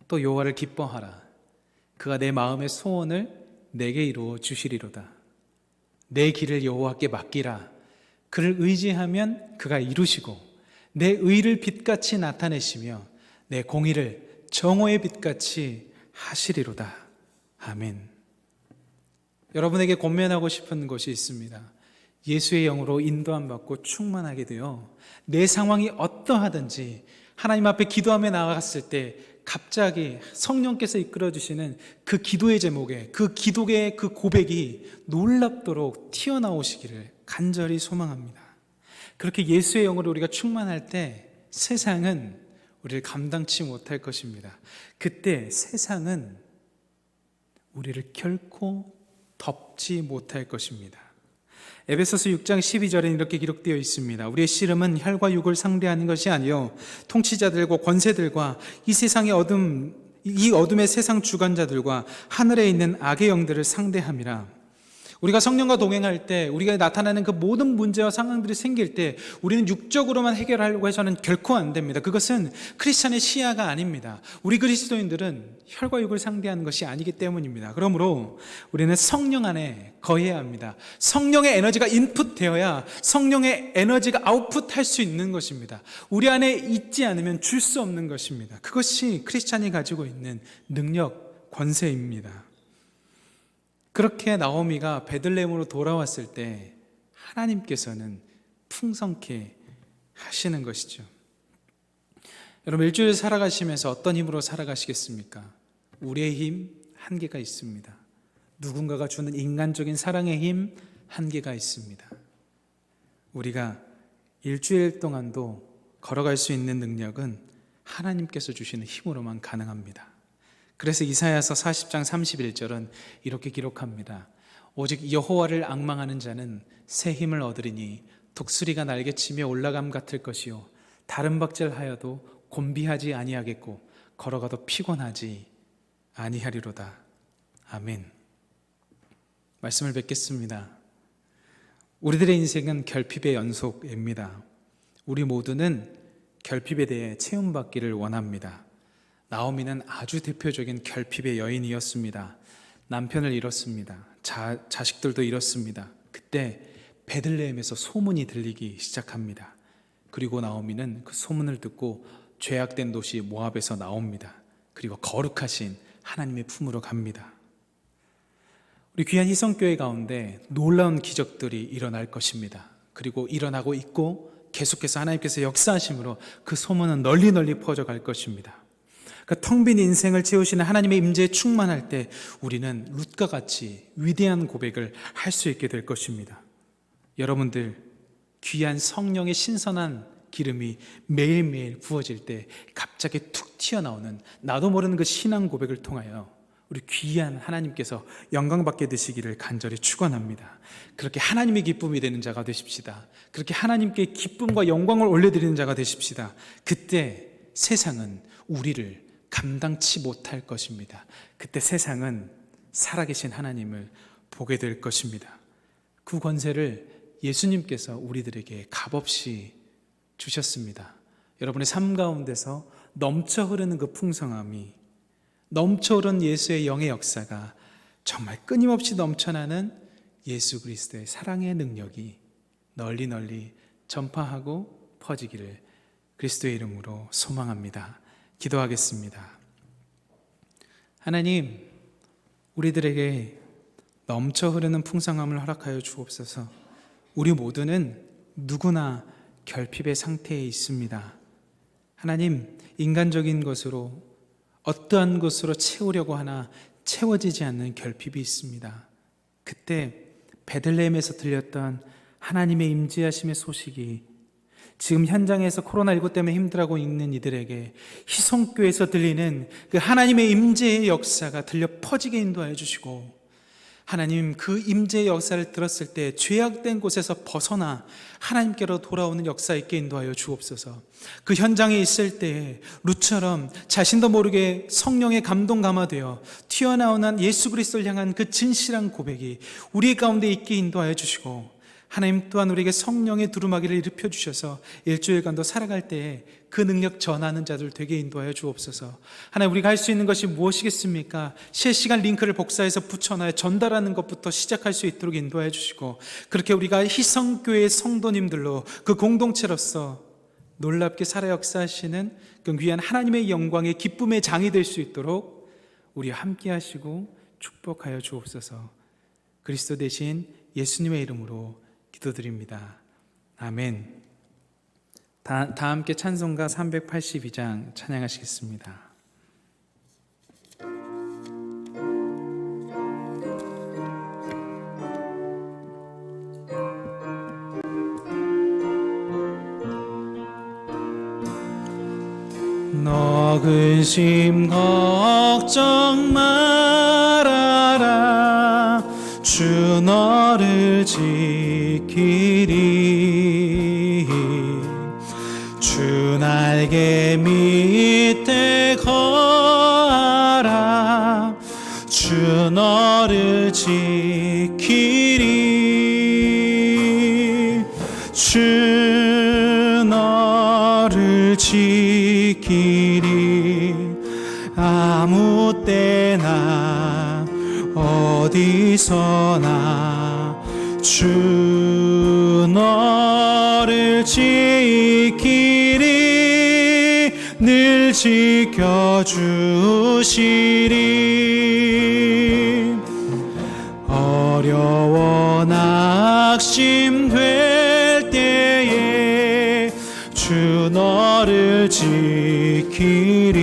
또 여호와를 기뻐하라. 그가 내 마음의 소원을 내게 이루어 주시리로다. 내 길을 여호와께 맡기라. 그를 의지하면 그가 이루시고 내 의를 빛같이 나타내시며 내 공의를 정오의 빛같이 하시리로다. 아멘. 여러분에게 권면하고 싶은 것이 있습니다. 예수의 영으로 인도함 받고 충만하게 되어 내 상황이 어떠하든지 하나님 앞에 기도하며 나아갔을 때 갑자기 성령께서 이끌어주시는 그 기도의 제목에 그 기도의 그 고백이 놀랍도록 튀어나오시기를 간절히 소망합니다. 그렇게 예수의 영으로 우리가 충만할 때 세상은 우리를 감당치 못할 것입니다. 그때 세상은 우리를 결코 덮지 못할 것입니다. 에베소서 6장 12절에 이렇게 기록되어 있습니다. 우리의 씨름은 혈과 육을 상대하는 것이 아니요 통치자들과 권세들과 이 세상의 어둠의 세상 주관자들과 하늘에 있는 악의 영들을 상대함이라. 우리가 성령과 동행할 때, 우리가 나타나는 그 모든 문제와 상황들이 생길 때 우리는 육적으로만 해결하려고 해서는 결코 안 됩니다. 그것은 크리스찬의 시야가 아닙니다. 우리 그리스도인들은 혈과 육을 상대하는 것이 아니기 때문입니다. 그러므로 우리는 성령 안에 거해야 합니다. 성령의 에너지가 인풋되어야 성령의 에너지가 아웃풋할 수 있는 것입니다. 우리 안에 있지 않으면 줄 수 없는 것입니다. 그것이 크리스찬이 가지고 있는 능력, 권세입니다. 그렇게 나오미가 베들레헴으로 돌아왔을 때 하나님께서는 풍성케 하시는 것이죠. 여러분, 일주일 살아가시면서 어떤 힘으로 살아가시겠습니까? 우리의 힘 한계가 있습니다. 누군가가 주는 인간적인 사랑의 힘 한계가 있습니다. 우리가 일주일 동안도 걸어갈 수 있는 능력은 하나님께서 주시는 힘으로만 가능합니다. 그래서 이사야서 40장 31절은 이렇게 기록합니다. 오직 여호와를 앙망하는 자는 새 힘을 얻으리니 독수리가 날개치며 올라감 같을 것이요 다른 박질하여도 곤비하지 아니하겠고 걸어가도 피곤하지 아니하리로다. 아멘. 말씀을 뵙겠습니다. 우리들의 인생은 결핍의 연속입니다. 우리 모두는 결핍에 대해 체험받기를 원합니다. 나오미는 아주 대표적인 결핍의 여인이었습니다. 남편을 잃었습니다. 자식들도 잃었습니다. 그때 베들레헴에서 소문이 들리기 시작합니다. 그리고 나오미는 그 소문을 듣고 죄악된 도시 모압에서 나옵니다. 그리고 거룩하신 하나님의 품으로 갑니다. 우리 귀한 희성교회 가운데 놀라운 기적들이 일어날 것입니다. 그리고 일어나고 있고 계속해서 하나님께서 역사하심으로 그 소문은 널리 퍼져갈 것입니다. 그 텅 빈 인생을 채우시는 하나님의 임재에 충만할 때 우리는 룻과 같이 위대한 고백을 할 수 있게 될 것입니다. 여러분들, 귀한 성령의 신선한 기름이 매일매일 부어질 때 갑자기 툭 튀어나오는 나도 모르는 그 신앙 고백을 통하여 우리 귀한 하나님께서 영광받게 되시기를 간절히 축원합니다. 그렇게 하나님의 기쁨이 되는 자가 되십시다. 그렇게 하나님께 기쁨과 영광을 올려드리는 자가 되십시다. 그때 세상은 우리를 감당치 못할 것입니다. 그때 세상은 살아계신 하나님을 보게 될 것입니다. 그 권세를 예수님께서 우리들에게 값없이 주셨습니다. 여러분의 삶 가운데서 넘쳐 흐르는 그 풍성함이, 넘쳐 흐르는 예수의 영의 역사가 정말 끊임없이 넘쳐나는 예수 그리스도의 사랑의 능력이 널리 전파하고 퍼지기를 그리스도의 이름으로 소망합니다. 기도하겠습니다. 하나님, 우리들에게 넘쳐 흐르는 풍성함을 허락하여 주옵소서. 우리 모두는 누구나 결핍의 상태에 있습니다. 하나님, 인간적인 것으로 어떠한 것으로 채우려고 하나 채워지지 않는 결핍이 있습니다. 그때 베들레헴에서 들렸던 하나님의 임재하심의 소식이 지금 현장에서 코로나19 때문에 힘들어하고 있는 이들에게 희성교회에서 들리는 그 하나님의 임재의 역사가 들려 퍼지게 인도하여 주시고, 하나님, 그 임재의 역사를 들었을 때 죄악된 곳에서 벗어나 하나님께로 돌아오는 역사 있게 인도하여 주옵소서. 그 현장에 있을 때 룻처럼 자신도 모르게 성령의 감동 감화되어 튀어나오는 예수 그리스도를 향한 그 진실한 고백이 우리 가운데 있게 인도하여 주시고, 하나님 또한 우리에게 성령의 두루마기를 일으켜 주셔서 일주일간도 살아갈 때에 그 능력 전하는 자들 되게 인도하여 주옵소서. 하나님, 우리가 할 수 있는 것이 무엇이겠습니까? 실시간 링크를 복사해서 붙여놔야 전달하는 것부터 시작할 수 있도록 인도하여 주시고, 그렇게 우리가 희성교회의 성도님들로 그 공동체로서 놀랍게 살아 역사하시는 그 귀한 하나님의 영광의 기쁨의 장이 될 수 있도록 우리 함께 하시고 축복하여 주옵소서. 그리스도 대신 예수님의 이름으로 기도드립니다. 아멘. 다 함께 찬송가 382장 찬양하시겠습니다. 너 근심 걱정 말아라. 주 너를 지키리. 주 날개 밑에 거하라. 주 너를 지키리. 지키리. 아무 때나 어디서나 주 너를 지키리. 늘 지켜주시리. 어려워 낙심될 때에 주 너를 지키리.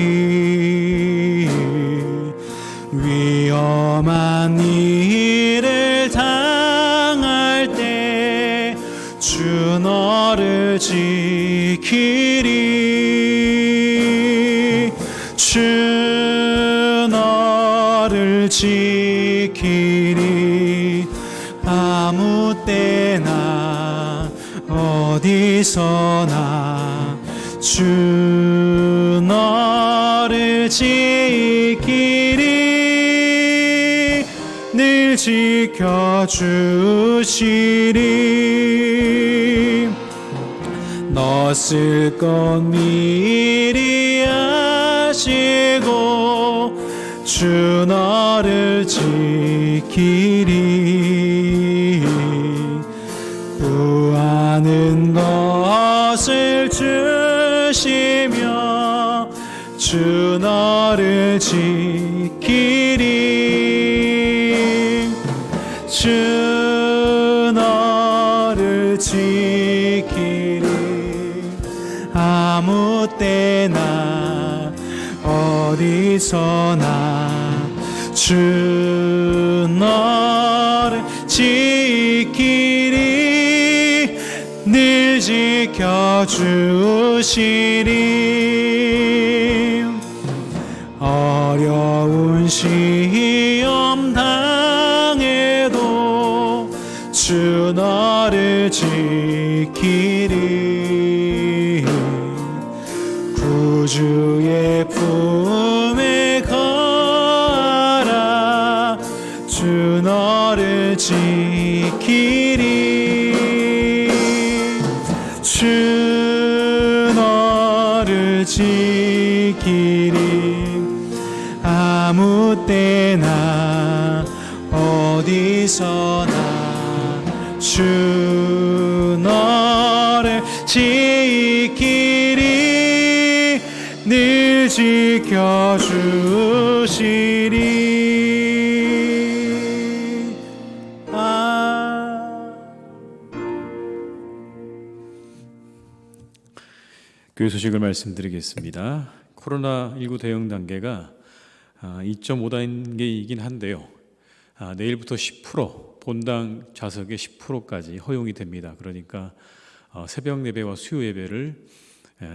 위험한 일을 당할 때 주 너를 지키리. 주 너를 지키리. 아무 때나 어디서나 주 너를 지키리. 늘 지켜주시리. 너 쓸 것 미리 아시고 주 너를 지키리. 구하는 것을 주시며 주 너를 지키리. 주 너를 지키리. 아무 때나 어디서나 주 너를 지키리. 늘 지켜주시리. 어려운 시험 당해도 주 너를 지키리. 구주의 품에 거하라. 주 너를 지키리. 주 너를 지키리. 아무 때나 어디서나 주 너를 지키리. 늘 지켜주시리. 교회 소식을 말씀드리겠습니다. 코로나19 대응 단계가 2.5단계이긴 한데요. 내일부터 10% 본당 좌석의 10%까지 허용이 됩니다. 그러니까 새벽 예배와 수요 예배를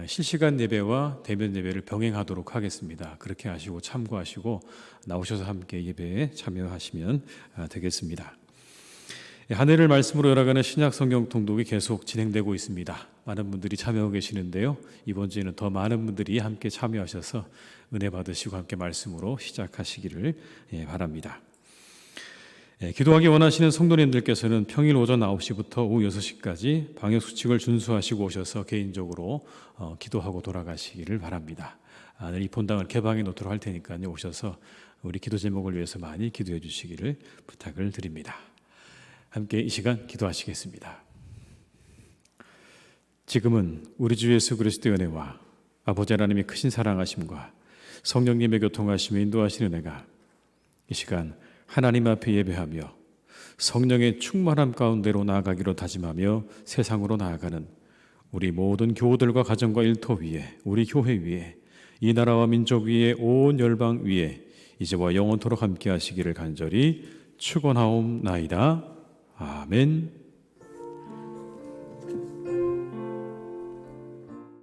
실시간 예배와 대면 예배를 병행하도록 하겠습니다. 그렇게 하시고 참고하시고 나오셔서 함께 예배에 참여하시면 되겠습니다. 한 해를 말씀으로 열어가는 신약 성경 통독이 계속 진행되고 있습니다. 많은 분들이 참여하고 계시는데요. 이번 주에는 더 많은 분들이 함께 참여하셔서 은혜 받으시고 함께 말씀으로 시작하시기를 바랍니다. 기도하기 원하시는 성도님들께서는 평일 오전 9시부터 오후 6시까지 방역수칙을 준수하시고 오셔서 개인적으로 기도하고 돌아가시기를 바랍니다. 늘 이 본당을 개방해 놓도록 할 테니까요. 오셔서 우리 기도 제목을 위해서 많이 기도해 주시기를 부탁을 드립니다. 함께 이 시간 기도하시겠습니다. 지금은 우리 주 예수 그리스도의 은혜와 아버지 하나님의 크신 사랑하심과 성령님의 교통하심에 인도하시는 은혜가 이 시간 하나님 앞에 예배하며 성령의 충만함 가운데로 나아가기로 다짐하며 세상으로 나아가는 우리 모든 교우들과 가정과 일터 위에, 우리 교회 위에, 이 나라와 민족 위에, 온 열방 위에 이제와 영원토록 함께 하시기를 간절히 축원하옵나이다. 아멘.